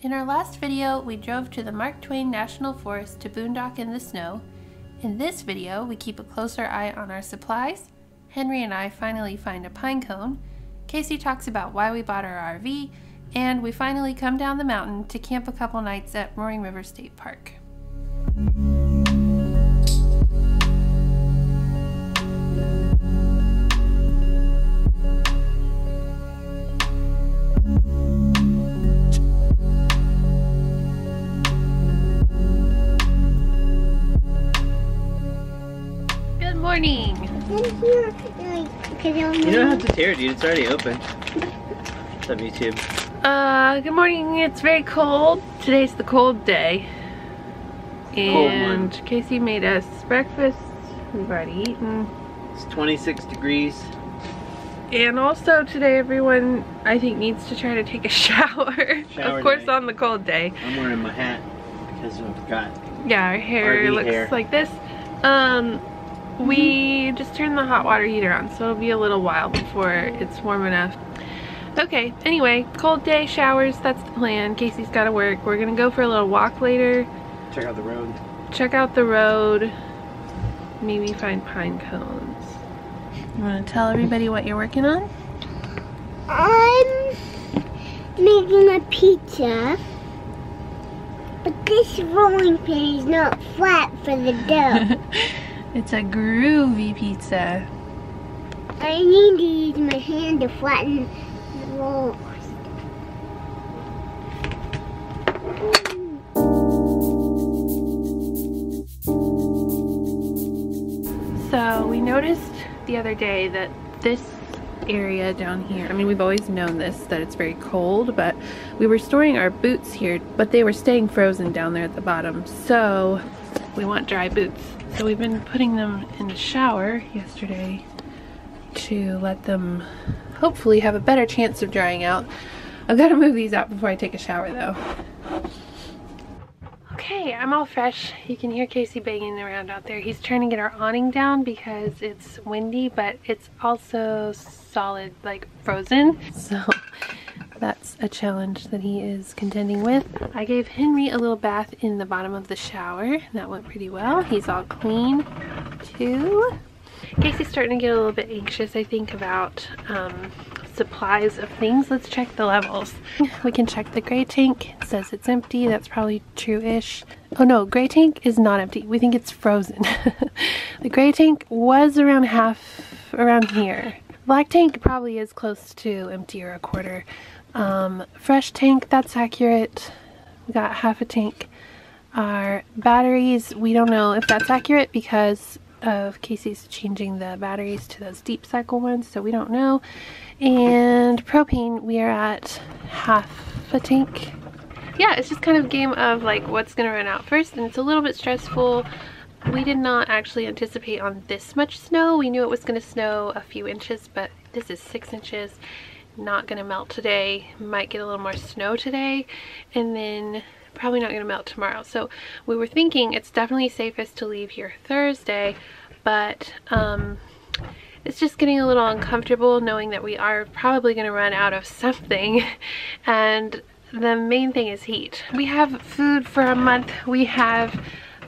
In our last video, we drove to the Mark Twain National Forest to boondock in the snow. In this video, we keep a closer eye on our supplies. Henry and I finally find a pine cone. Casey talks about why we bought our RV, and we finally come down the mountain to camp a couple nights at Roaring River State Park. Morning. You don't have to tear it, dude. It's already open. What's up, YouTube? Good morning. It's very cold. Today's the cold day. And Casey made us breakfast. We've already eaten. It's 26 degrees. And also today everyone, I think, needs to try to take a shower. Of course day. On the cold day. I'm wearing my hat because I forgot. Yeah, our hair looks like this. We just turned the hot water heater on, so it'll be a little while before it's warm enough. Okay, anyway, cold day, showers, that's the plan. Casey's gotta work. We're gonna go for a little walk later. Check out the road. Check out the road. Maybe find pine cones. You wanna tell everybody what you're working on? I'm making a pizza. But this rolling pin is not flat for the dough. It's a groovy pizza. I need to use my hand to flatten the rolls. So we noticed the other day that this area down here, I mean, we've always known this, that it's very cold, but we were storing our boots here, but they were staying frozen down there at the bottom. So we want dry boots. So we've been putting them in the shower yesterday to let them hopefully have a better chance of drying out. I've got to move these out before I take a shower though. Okay, I'm all fresh. You can hear Casey banging around out there. He's trying to get our awning down because it's windy, but it's also solid, like frozen. So that's a challenge that he is contending with. I gave Henry a little bath in the bottom of the shower. That went pretty well. He's all clean too. Casey's starting to get a little bit anxious, I think, about supplies of things. Let's check the levels. We can check the gray tank. It says it's empty. That's probably true-ish. Oh no, gray tank is not empty. We think it's frozen. The gray tank was around half, around here. Black tank probably is close to empty or a quarter. Fresh tank, that's accurate. We got half a tank. Our batteries, we don't know if that's accurate because of Casey's changing the batteries to those deep cycle ones, so we don't know. And propane, we are at half a tank. Yeah, it's just kind of a game of like what's gonna run out first, and it's a little bit stressful. We did not actually anticipate on this much snow. We knew it was gonna snow a few inches, but this is 6 inches. Not gonna melt today. Might get a little more snow today, and then probably not gonna melt tomorrow. So we were thinking it's definitely safest to leave here Thursday, but it's just getting a little uncomfortable knowing that we are probably gonna run out of something, and the main thing is heat. We have food for a month. We have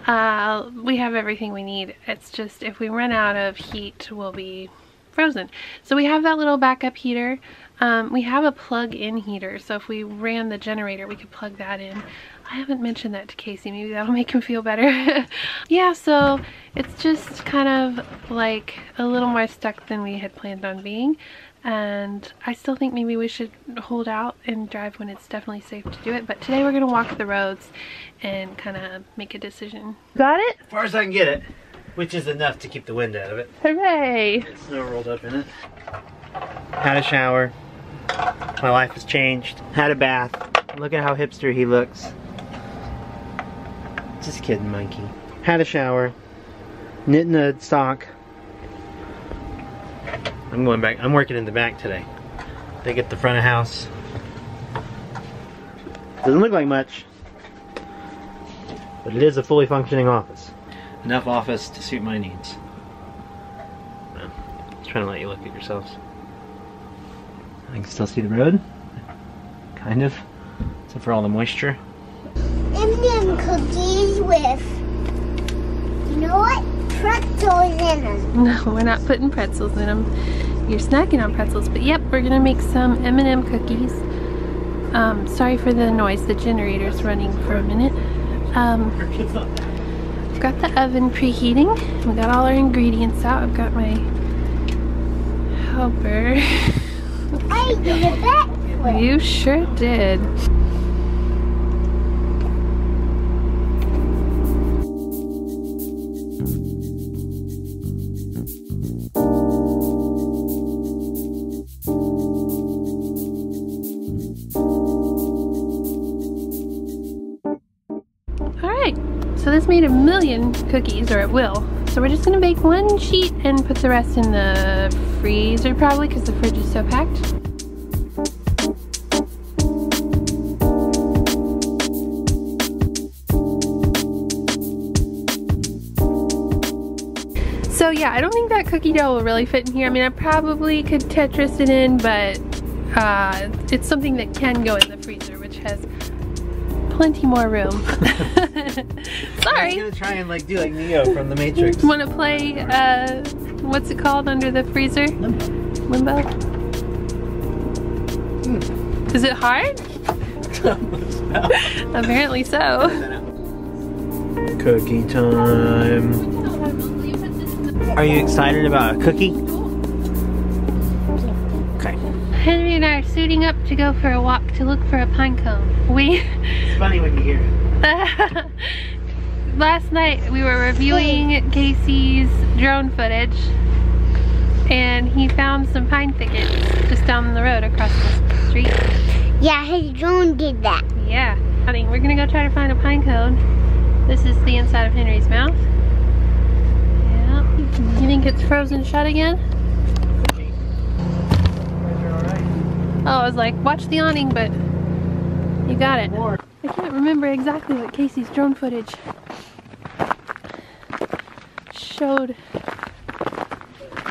everything we need. It's just if we run out of heat, we'll be frozen. So we have that little backup heater. We have a plug-in heater, so if we ran the generator, we could plug that in. I haven't mentioned that to Casey. Maybe that'll make him feel better. Yeah, so it's just kind of like a little more stuck than we had planned on being. And I still think maybe we should hold out and drive when it's definitely safe to do it. But today we're going to walk the roads and kind of make a decision. Got it? As far as I can get it, which is enough to keep the wind out of it. Hooray! It's snow rolled up in it. Had a shower. My life has changed. Had a bath. Look at how hipster he looks. Just kidding, monkey. Had a shower. Knitting a sock. I'm going back. I'm working in the back today. They get the front of house. Doesn't look like much, but it is a fully functioning office. Enough office to suit my needs. Just trying to let you look at yourselves. I can still see the road. Kind of. Except for all the moisture. M&M cookies with, you know what? Pretzels in them. No, we're not putting pretzels in them. You're snacking on pretzels, but yep, we're gonna make some M&M cookies. Sorry for the noise, the generator's running for a minute. I've got the oven preheating. We got all our ingredients out. I've got my helper. I did a backflip. You sure did. Alright, so this made 1,000,000 cookies, or it will. So we're just gonna bake one sheet and put the rest in the freezer probably because the fridge is so packed. So yeah, I don't think that cookie dough will really fit in here. I mean, I probably could Tetris it in, but it's something that can go in the freezer, which has plenty more room. Sorry. I'm gonna try and like do like Neo from the Matrix. Want to play, what's it called under the freezer? Limbo? Is it hard? Apparently so. Cookie time. Are you excited about a cookie? Okay. Henry and I are suiting up to go for a walk to look for a pine cone. It's funny when you hear it. Last night we were reviewing Casey's drone footage and he found some pine thickets just down the road across the street. Yeah, his drone did that. Yeah. I mean, we're gonna go try to find a pine cone. This is the inside of Henry's mouth. Yeah. You think it's frozen shut again? Oh, I was like, watch the awning, but you got it. I can't remember exactly what Casey's drone footage showed.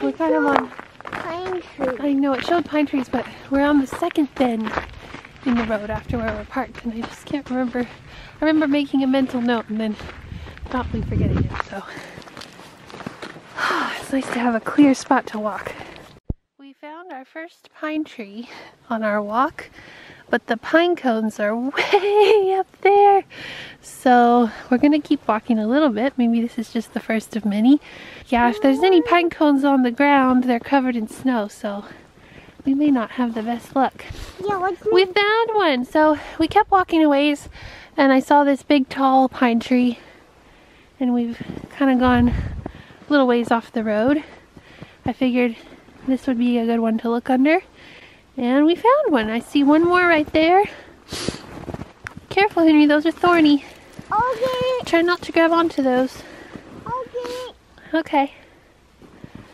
We're kind of on Pine tree. I know it showed pine trees, but we're on the second bend in the road after where we're parked, and I just can't remember. I remember making a mental note and then probably forgetting it, so. It's nice to have a clear spot to walk. We found our first pine tree on our walk, but the pine cones are way up there. So we're gonna keep walking a little bit. Maybe this is just the first of many. Yeah, if there's any pine cones on the ground, they're covered in snow, so we may not have the best luck. Yeah, We found one. So we kept walking a ways and I saw this big tall pine tree, and we've kind of gone a little ways off the road. I figured this would be a good one to look under. And we found one. I see one more right there. Careful, Henry, those are thorny. Okay. Try not to grab onto those. Okay. Okay.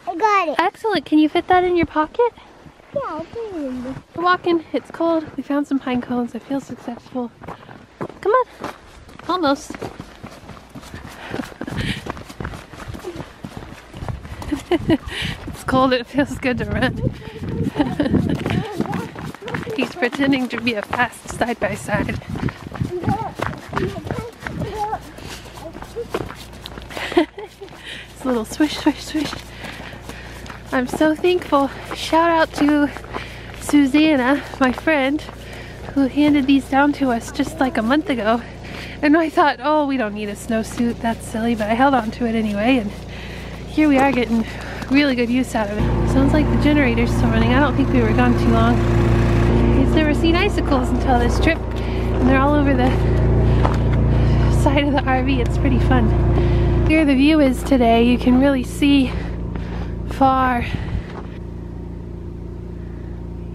I got it. Excellent. Can you fit that in your pocket? Yeah, I did. We're walking. It's cold. We found some pine cones. I feel successful. Come on. Almost. It's cold. It feels good to run. He's pretending to be a fast side-by-side. It's a little swish, swish, swish. I'm so thankful. Shout out to Susanna, my friend, who handed these down to us just like a month ago. And I thought, oh, we don't need a snowsuit, that's silly, but I held on to it anyway, and here we are getting really good use out of it. Sounds like the generator's still running. I don't think we were gone too long. He's never seen icicles until this trip, and they're all over the side of the RV. It's pretty fun. Here the view is today, you can really see far.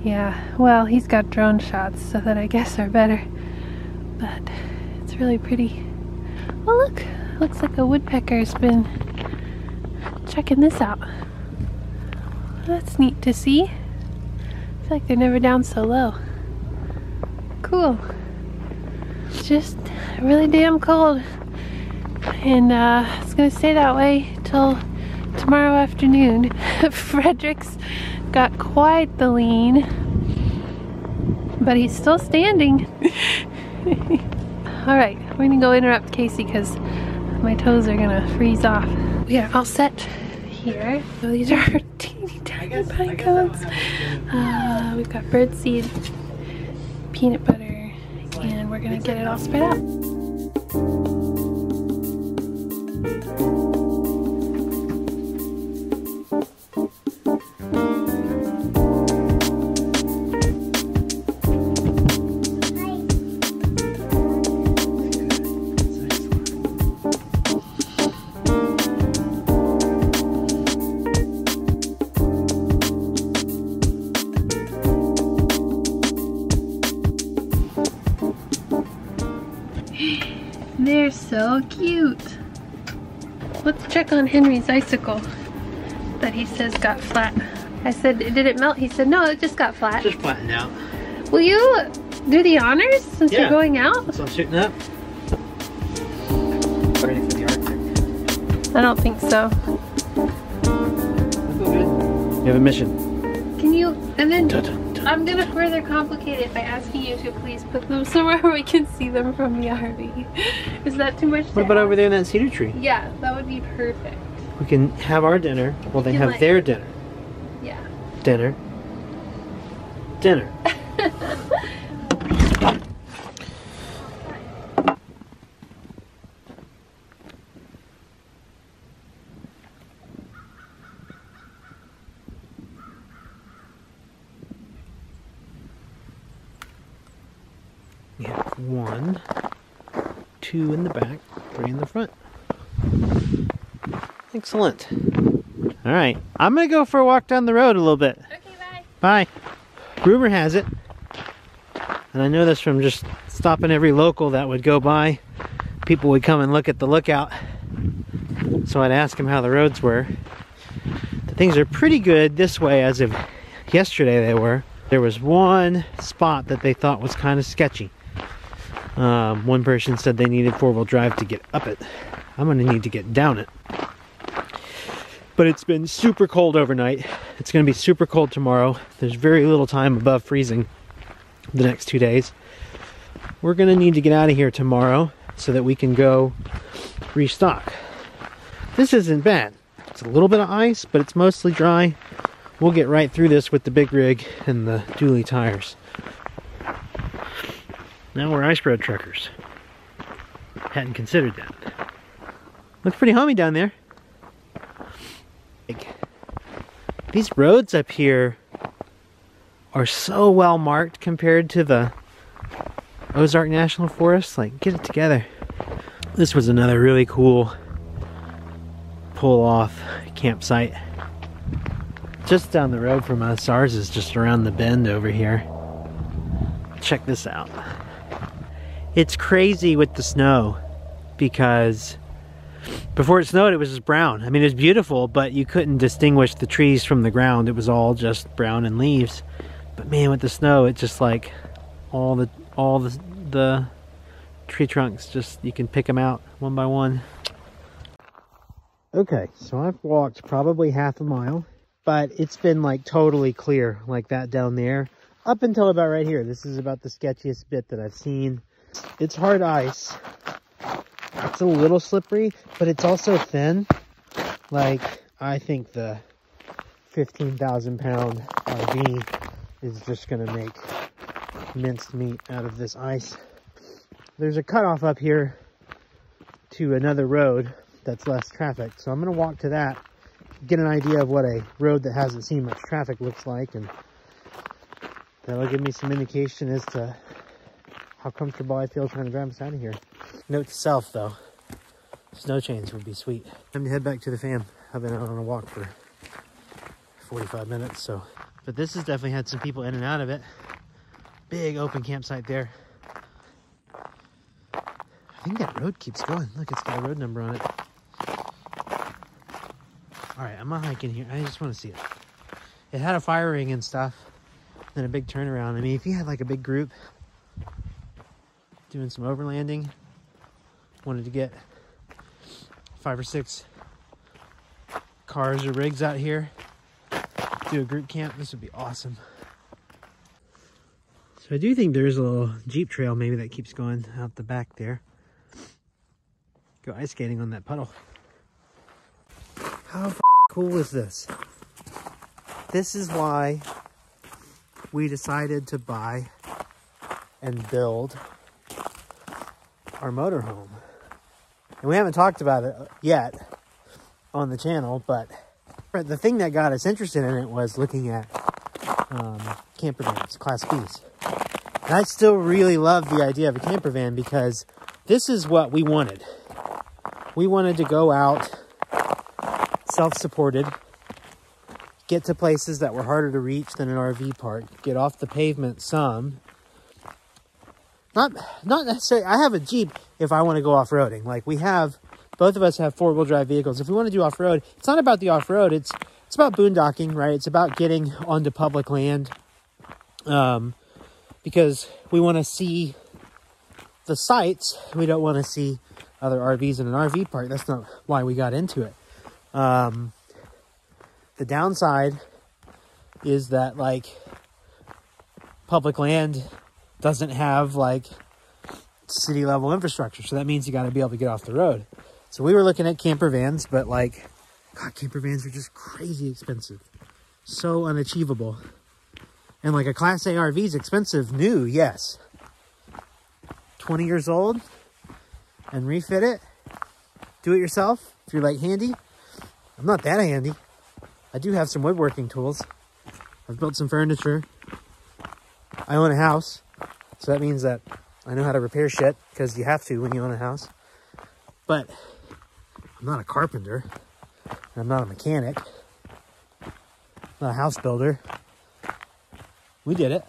Yeah, well, he's got drone shots, so that I guess are better, but it's really pretty. Oh look, looks like a woodpecker's been checking this out. That's neat to see. I feel like they're never down so low. Cool. It's just really damn cold, and it's gonna stay that way till tomorrow afternoon. Frederick's got quite the lean, but he's still standing. Alright, we're gonna go interrupt Casey because my toes are gonna freeze off. We are all set here. So these are our teeny tiny pine cones. We've got birdseed, peanut butter, and we're gonna get it all spread out. They're so cute. Let's check on Henry's icicle that he says got flat. I said, did it melt? He said, no, it just got flat. Just flattened out. Will you do the honors since you're going out? So I'm shooting up. Ready for the Arctic. I don't think so. I feel good. You have a mission. Can you, and then I'm gonna further complicate it by asking you to please put them somewhere where we can see them from the RV. Is that too much to What about ask? over there in that cedar tree? Yeah, that would be perfect. We can have our dinner while they have their dinner. Yeah. Dinner. Dinner. We have 1, 2 in the back, 3 in the front. Excellent. All right, I'm gonna go for a walk down the road a little bit. Okay, bye. Bye. Rumor has it, and I know this from just stopping every local that would go by, people would come and look at the lookout. So I'd ask them how the roads were. The things are pretty good this way as of yesterday they were. There was one spot that they thought was kind of sketchy. One person said they needed 4-wheel drive to get up it. I'm gonna need to get down it. But it's been super cold overnight. It's gonna be super cold tomorrow. There's very little time above freezing the next 2 days. We're gonna need to get out of here tomorrow so that we can go restock. This isn't bad. It's a little bit of ice, but it's mostly dry. We'll get right through this with the big rig and the dually tires. Now we're ice road truckers. Hadn't considered that. Looks pretty homey down there. These roads up here are so well marked compared to the Ozark National Forest. Like, get it together. This was another really cool pull-off campsite. Just down the road from us. Ours is just around the bend over here. Check this out. It's crazy with the snow because before it snowed it was just brown. I mean, it was beautiful, but you couldn't distinguish the trees from the ground. It was all just brown and leaves. But man, with the snow, it's just like all the tree trunks, just you can pick them out one by one. Okay, so I've walked probably half a mile, but it's been like totally clear like that down there up until about right here. This is about the sketchiest bit that I've seen. It's hard ice. It's a little slippery, but it's also thin. Like, I think the 15,000-pound RV is just gonna make minced meat out of this ice. There's a cutoff up here to another road that's less traffic, so I'm gonna walk to that, get an idea of what a road that hasn't seen much traffic looks like, and that'll give me some indication as to how comfortable I feel trying to drive us out of here. Note to self though, snow chains would be sweet. Time to head back to the fam. I've been out on a walk for 45 minutes, so. But this has definitely had some people in and out of it. Big open campsite there. I think that road keeps going. Look, it's got a road number on it. All right, I'm gonna hike in here. I just wanna see it. It had a fire ring and stuff, then a big turnaround. I mean, if you had like a big group doing some overlanding, wanted to get 5 or 6 cars or rigs out here, do a group camp, this would be awesome. So So I do think there's a little Jeep trail maybe that keeps going out the back there. Go ice skating on that puddle. How cool is this? This is why we decided to buy and build our motorhome. And we haven't talked about it yet on the channel, but the thing that got us interested in it was looking at camper vans, Class Bs. And I still really love the idea of a camper van because this is what we wanted. We wanted to go out self-supported, get to places that were harder to reach than an RV park, get off the pavement some. Not necessarily, I have a Jeep if I want to go off-roading. Like we have, both of us have four-wheel drive vehicles. If we want to do off-road, it's not about the off-road, it's about boondocking, right? It's about getting onto public land. Because we want to see the sights. We don't want to see other RVs in an RV park. That's not why we got into it. The downside is that like public land doesn't have like city level infrastructure. So that means you got to be able to get off the road. So we were looking at camper vans, but like, God, camper vans are just crazy expensive. So unachievable. And like a Class A RV is expensive new, yes. 20 years old and refit it. Do it yourself if you're like handy. I'm not that handy. I do have some woodworking tools. I've built some furniture. I own a house. So that means that I know how to repair shit because you have to when you own a house. But I'm not a carpenter. I'm not a mechanic. I'm not a house builder. We did it.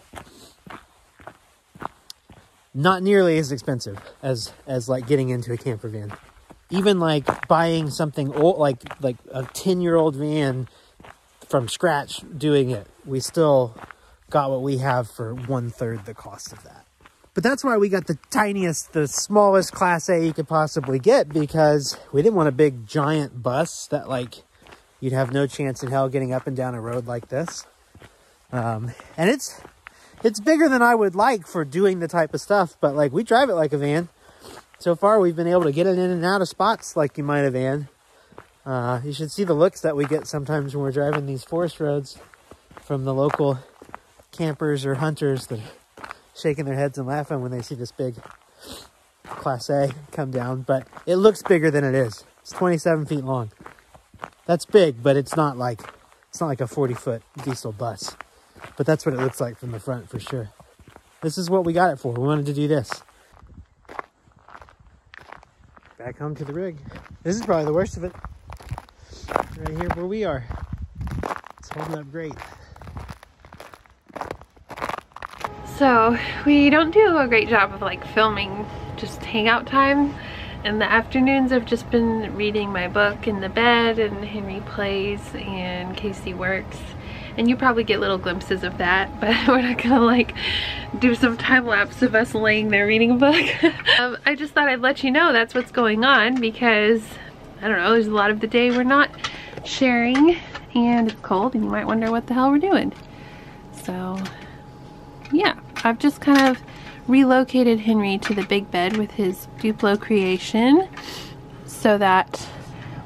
Not nearly as expensive as like getting into a camper van. Even like buying something old, like a 10-year-old van from scratch, doing it, we still got what we have for 1/3 the cost of that. But that's why we got the tiniest, the smallest Class A you could possibly get, because we didn't want a big giant bus that like you'd have no chance in hell getting up and down a road like this. And it's bigger than I would like for doing the type of stuff, but like we drive it like a van. So far we've been able to get it in and out of spots like you might a van. You should see the looks that we get sometimes when we're driving these forest roads from the local campers or hunters that are shaking their heads and laughing when they see this big Class A come down. But it looks bigger than it is. It's 27 feet long. That's big, but it's not like a 40-foot diesel bus. But that's what it looks like from the front for sure. This is what we got it for. We wanted to do this. Back home to the rig. This is probably the worst of it. Right here where we are. It's holding up great. So we don't do a great job of like filming just hangout time. And the afternoons I've just been reading my book in the bed, and Henry plays and Casey works. And you probably get little glimpses of that, but we're not gonna like do some time lapse of us laying there reading a book. I just thought I'd let you know that's what's going on, because I don't know, there's a lot of the day we're not sharing and it's cold and you might wonder what the hell we're doing. So yeah, I've just kind of relocated Henry to the big bed with his Duplo creation so that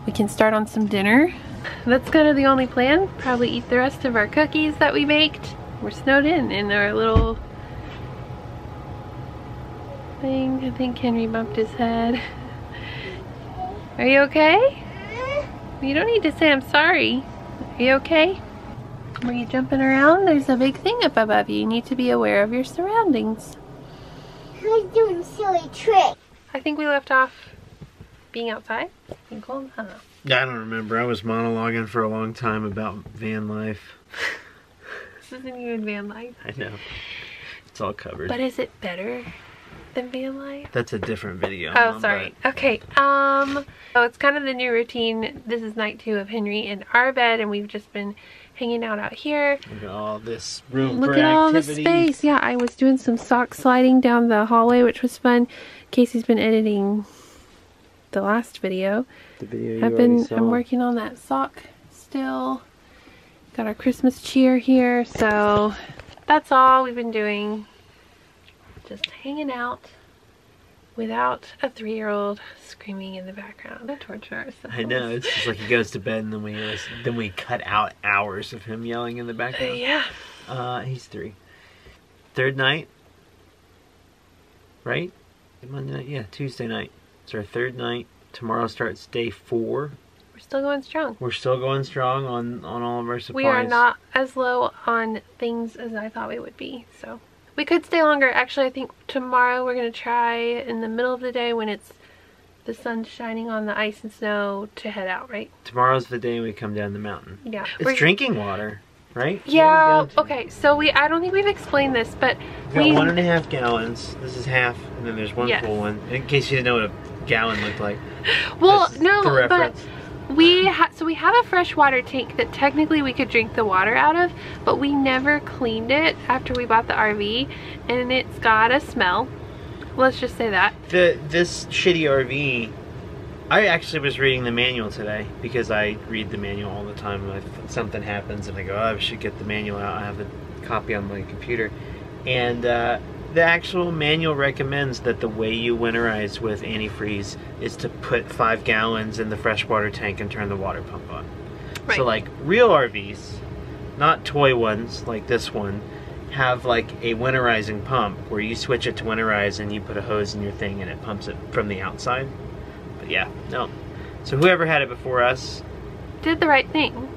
we can start on some dinner. That's kind of the only plan. Probably eat the rest of our cookies that we baked. We're snowed in our little thing. I think Henry bumped his head. Are you okay? You don't need to say I'm sorry. Are you okay? Were you jumping around? There's a big thing up above you. You need to be aware of your surroundings. Who's doing silly tricks? I think we left off being outside. Being cold? I don't know. I don't remember. I was monologuing for a long time about van life. This isn't even van life. I know. It's all covered. But is it better than van life? That's a different video. Oh, Mom, sorry. Okay. So it's kind of the new routine. This is night 2 of Henry in our bed, and we've just been hanging out here. Look at all this room Look for at all the activity. space. Yeah, I was doing some sock sliding down the hallway, which was fun. Casey's been editing the last video. The video I'm working on that sock still. Got our Christmas cheer here, so that's all we've been doing. just hanging out without a 3-year-old screaming in the background to torture ourselves. I know, it's just like he goes to bed and then we cut out hours of him yelling in the background. Yeah. He's 3. Third night, right? Monday night? Yeah, Tuesday night. It's our 3rd night. Tomorrow starts day 4. We're still going strong. We're still going strong on all of our supplies. We are not as low on things as I thought we would be, so we could stay longer. Actually, I think tomorrow we're going to try in the middle of the day when the sun's shining on the ice and snow to head out, right? Tomorrow's the day we come down the mountain. Yeah. It's drinking water, right? Yeah, okay, so I don't think we've explained this, but we got 1.5 gallons. This is half, and then there's one full one. In case you didn't know what a gallon looked like. Well, no, for reference. But we have a freshwater tank that technically we could drink the water out of, but we never cleaned it after we bought the RV, and it's got a smell. Let's just say that. This shitty RV, I actually was reading the manual today because I read the manual all the time. If something happens and I go, oh, I should get the manual out, I have a copy on my computer. And the actual manual recommends that the way you winterize with antifreeze is to put 5 gallons in the freshwater tank and turn the water pump on. Right. So like real RVs, not toy ones like this one, have like a winterizing pump where you switch it to winterize and you put a hose in your thing and it pumps it from the outside. But yeah, no. So whoever had it before us did the right thing.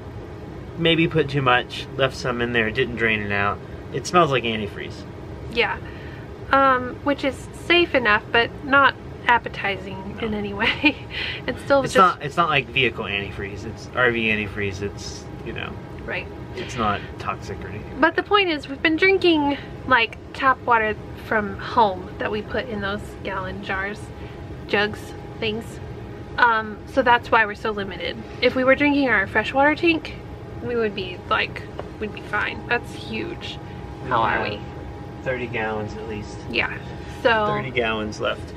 Maybe put too much, left some in there, didn't drain it out. It smells like antifreeze. Yeah. Which is safe enough, but not appetizing in any way. It's still it's not like vehicle antifreeze. It's RV antifreeze. It's, you know. Right. It's not toxic or anything. But the point is, we've been drinking like tap water from home that we put in those gallon jugs, things. So that's why we're so limited. If we were drinking our freshwater tank, we would be like, we'd be fine. That's huge. How are we? 30 gallons at least. Yeah. So 30 gallons left.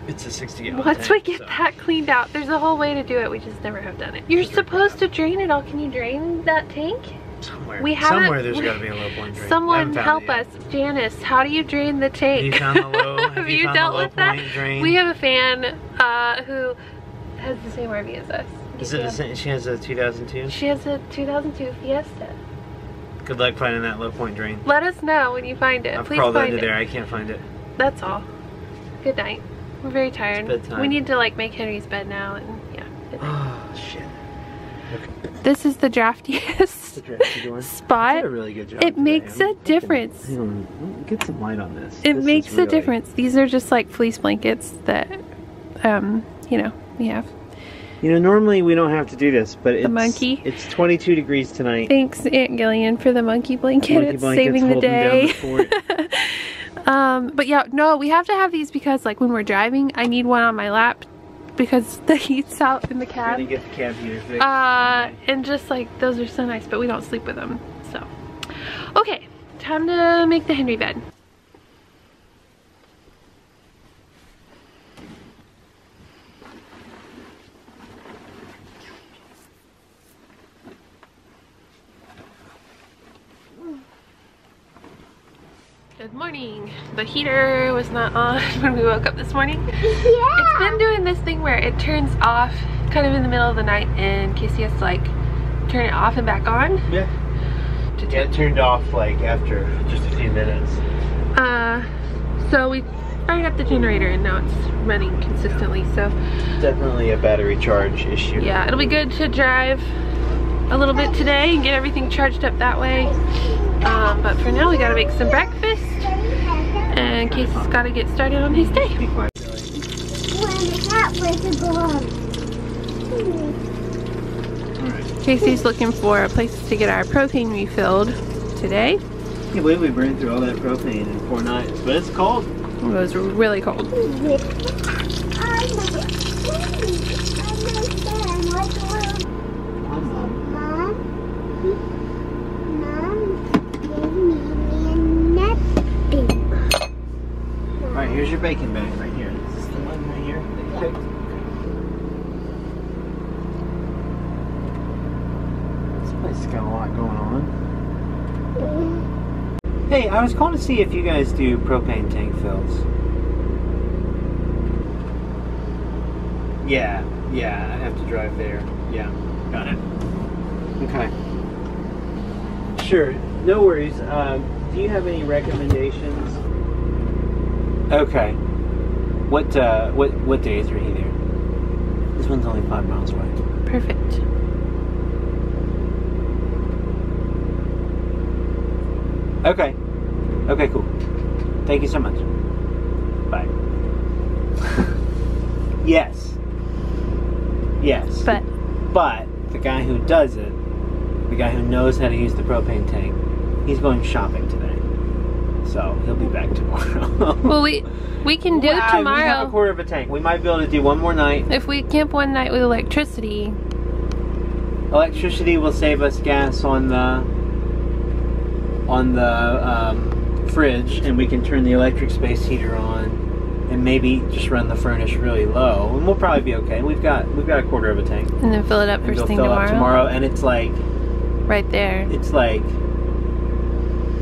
It's a 60 gallon once tank, we get that cleaned out, there's a whole way to do it. We just never have done it. You're supposed to drain it all. Can you drain that tank? Somewhere. We haven't. Somewhere there's got to be a low point drain. Someone help us. Janice, how do you drain the tank? Have you found the low, have you dealt with that? Drain? We have a fan who has the same RV as us. Is it the same? She has a 2002? She has a 2002 Fiesta. Good luck finding that low point drain. Let us know when you find it. I've Please crawled find under it. there. I can't find it. That's all. Good night. We're very tired. It's bedtime. We need to like make Henry's bed now, and yeah. Good night. Oh shit. Okay. This is the draftiest spot. You did a really good job it today. makes a difference. Hang on, get some light on this. It makes a difference. These are just like fleece blankets that, you know, we have. You know, normally we don't have to do this, but it's, the monkey. It's 22 degrees tonight. Thanks, Aunt Gillian, for the monkey blanket. It's saving the day. But yeah, no, we have to have these because like when we're driving, I need one on my lap because the heat's out in the cab. Really get the cab heater fixed. And just like those are so nice, but we don't sleep with them. So, okay, time to make the Henry bed. Good morning. The heater was not on when we woke up this morning. Yeah. It's been doing this thing where it turns off kind of in the middle of the night and Casey has to like turn it off and back on. Yeah. Yeah, it turned off like after just a few minutes. So we fired up the generator and now it's running consistently, so. Definitely a battery charge issue. Yeah, it'll be good to drive a little bit today and get everything charged up that way. But for now we gotta make some breakfast and Casey's gotta get started on his day. Casey's looking for a place to get our propane refilled today. I can't believe we burned through all that propane in 4 nights, but it's cold. It was really cold. Alright, here's your bacon bag right here. Is this the one right here that you picked? This place has got a lot going on. Hey, I was calling to see if you guys do propane tank fills. Yeah, I have to drive there. Yeah, got it. Okay. Sure, no worries. Do you have any recommendations? Okay. What days are you there? This one's only 5 miles away. Perfect. Okay. Okay, cool. Thank you so much. Bye. Yes. Yes. But the guy who does it, the guy who knows how to use the propane tank, he's going shopping today. So he'll be back tomorrow. well, we can do it tomorrow. We have a quarter of a tank. We might be able to do one more night. If we camp one night with electricity. Electricity will save us gas on the fridge, and we can turn the electric space heater on, and maybe just run the furnace really low, and we'll probably be okay. We've got a quarter of a tank. And then fill it up first thing tomorrow. Up tomorrow, and it's like right there. It's like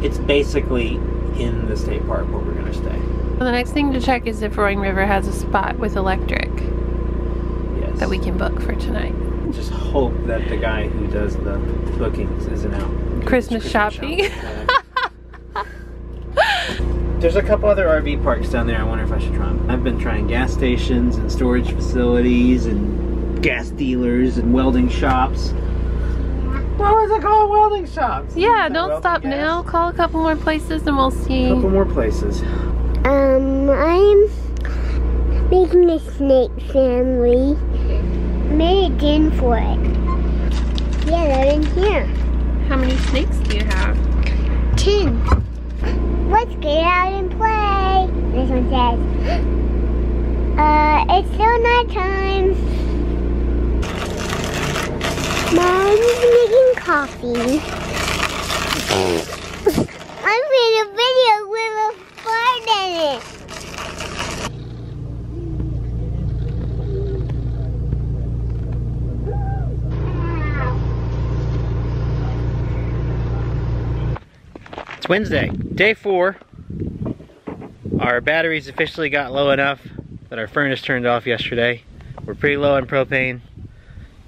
it's basically in the state park where we're gonna stay. Well, the next thing to check is if Roaring River has a spot with electric. Yes. That we can book for tonight. Just hope that the guy who does the bookings isn't out. Christmas shopping. There's a couple other RV parks down there. I wonder if I should try them. I've been trying gas stations and storage facilities and gas dealers and welding shops. What was it called? Welding shops? Yeah, don't stop now. Call a couple more places and we'll see. A couple more places. I'm making a snake family. Made a den for it. Yeah, they're in here. How many snakes do you have? 10. Let's get out and play. This one says, it's still night time. Mom's making coffee. I made a video with a fart in it. It's Wednesday, day 4. Our batteries officially got low enough that our furnace turned off yesterday. We're pretty low on propane.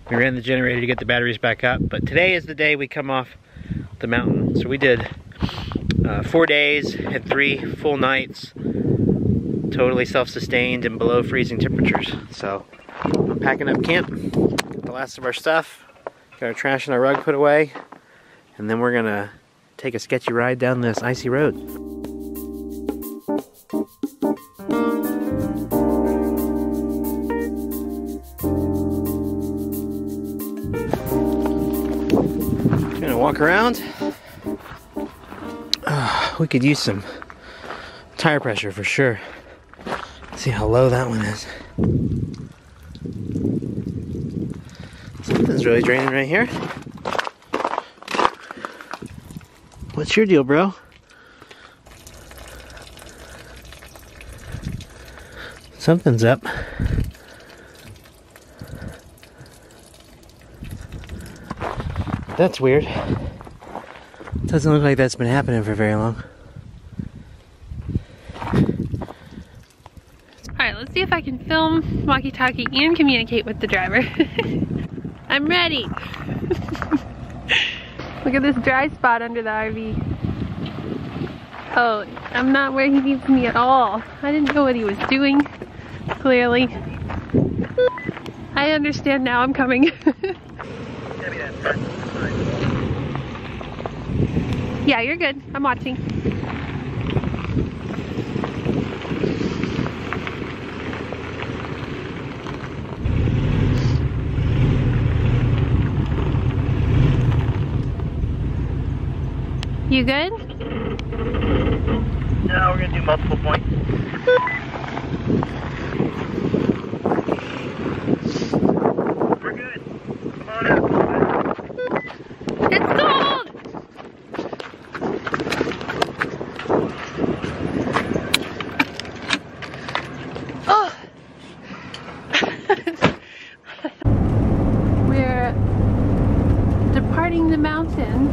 We ran the generator to get the batteries back up, but today is the day we come off the mountain. So we did 4 days, had 3 full nights, totally self-sustained and below freezing temperatures. So we're packing up camp, got the last of our stuff, got our trash and our rug put away, and then we're gonna take a sketchy ride down this icy road. Gonna walk around. We could use some tire pressure for sure. See how low that one is. Something's really draining right here. What's your deal, bro? Something's up. That's weird. Doesn't look like that's been happening for very long. Alright, let's see if I can film walkie-talkie and communicate with the driver. I'm ready! Look at this dry spot under the RV. Oh, I'm not where he needs me at all. I didn't know what he was doing, clearly. I understand now, I'm coming. Yeah, you're good. I'm watching. You good? No, we're gonna do multiple points. We're good. Come on out. It's cold! Oh! We're departing the mountain.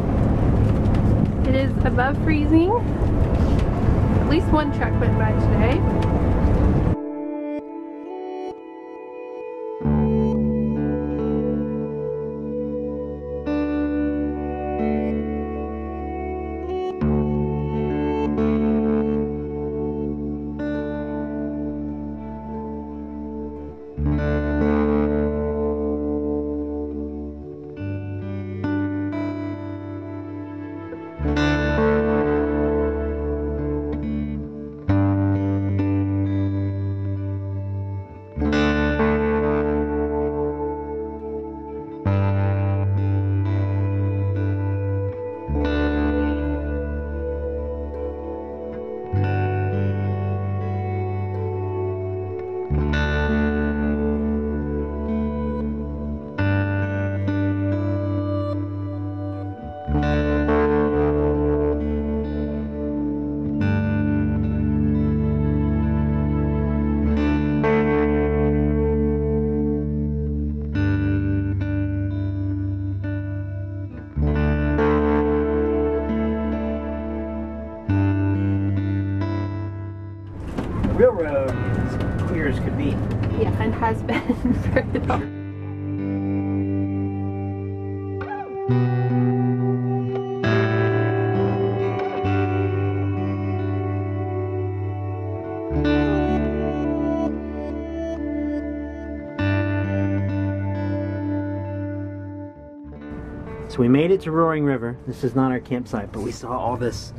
It is above freezing. At least one truck went by today. Railroad is clear as could be. Yeah, and has been for the dog. So we made it to Roaring River. This is not our campsite, but we saw all this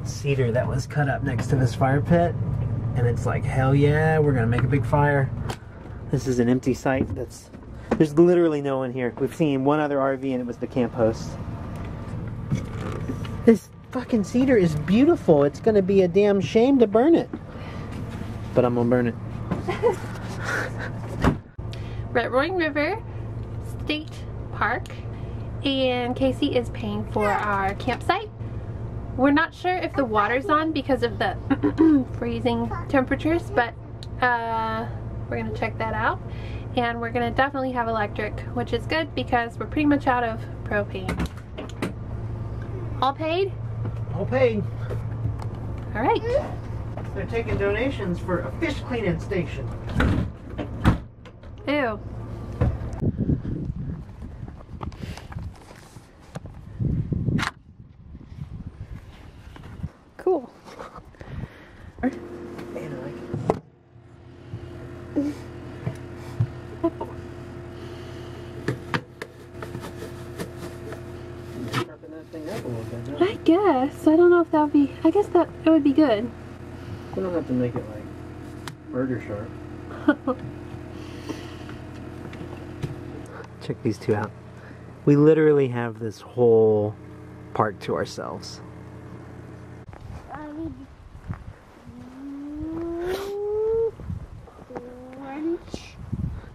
cedar that was cut up next to this fire pit. And it's like, hell yeah, we're gonna make a big fire. This is an empty site. There's literally no one here. We've seen one other RV and it was the camp host. This fucking cedar is beautiful. It's gonna be a damn shame to burn it. But I'm gonna burn it. We're at Roaring River State Park and Casey is paying for our campsite. We're not sure if the water's on because of the freezing temperatures, but we're gonna check that out. And we're gonna definitely have electric, which is good because we're pretty much out of propane. All paid? All paid. All right. They're taking donations for a fish cleaning station. Ew. Cool. I guess. I don't know if that would be... I guess that it would be good. We don't have to make it like burger sharp. Check these two out. We literally have this whole park to ourselves.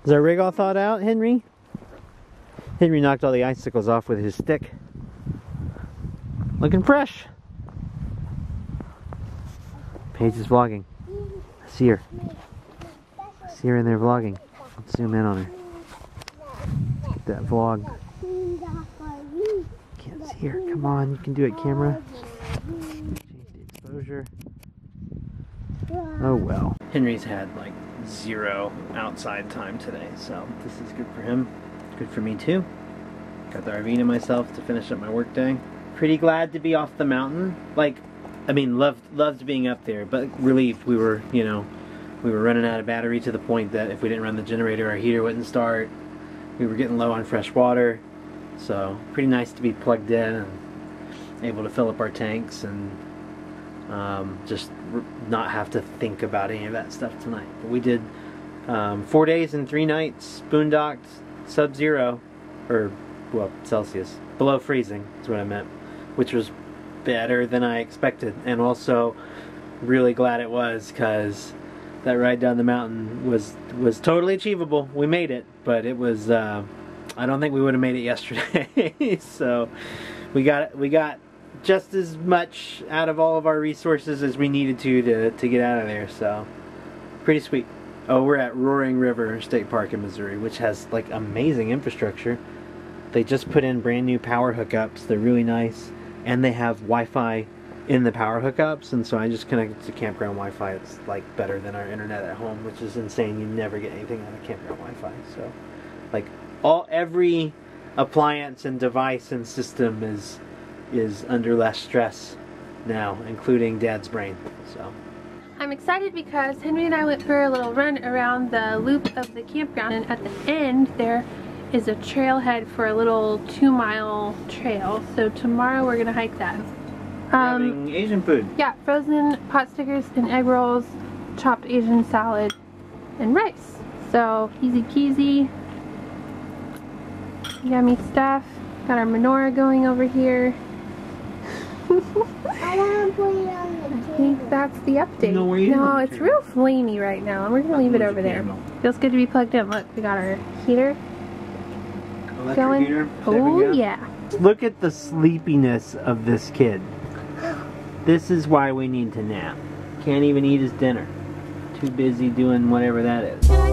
Is our rig all thawed out, Henry? Henry knocked all the icicles off with his stick. Looking fresh. Paige is vlogging. I see her. I see her in there vlogging. Let's zoom in on her. Get that vlog. Can't see her. Come on, you can do it, camera. Change the exposure. Oh well. Henry's had like 0 outside time today, so this is good for him. Good for me too. Got the RV to myself to finish up my work day. Pretty glad to be off the mountain. Like, I mean, loved being up there, but relieved we were, you know, we were running out of battery to the point that if we didn't run the generator, our heater wouldn't start. We were getting low on fresh water, so pretty nice to be plugged in and able to fill up our tanks and just not have to think about any of that stuff tonight. But we did 4 days and 3 nights, boondocked, sub-zero, or well, Celsius, below freezing is what I meant, which was better than I expected, and also really glad it was, because that ride down the mountain was totally achievable. We made it, but it was I don't think we would have made it yesterday. So we got just as much out of all of our resources as we needed to get out of there, so pretty sweet. Oh, we're at Roaring River State Park in Missouri, which has like amazing infrastructure. They just put in brand new power hookups. They're really nice, and they have Wi-Fi in the power hookups, and so I just connected to campground Wi-Fi. It's like better than our internet at home, which is insane. You never get anything on a campground Wi-Fi. So, like every appliance and device and system is under less stress now, including Dad's brain. So I'm excited because Henry and I went for a little run around the loop of the campground, and at the end there is a trailhead for a little 2-mile trail. So tomorrow we're gonna hike that. having Asian food. Yeah, frozen pot stickers and egg rolls, chopped Asian salad, and rice. So easy peasy, yummy stuff. Got our menorah going over here. I want to put it on the I table. think that's the update. No, where are you No, going it's to? real flamey right now, and we're gonna leave it over there. Feels good to be plugged in. Look, we got our heater Electric going. heater, Oh saving gas. yeah. Look at the sleepiness of this kid. This is why we need to nap. Can't even eat his dinner. Too busy doing whatever that is. And I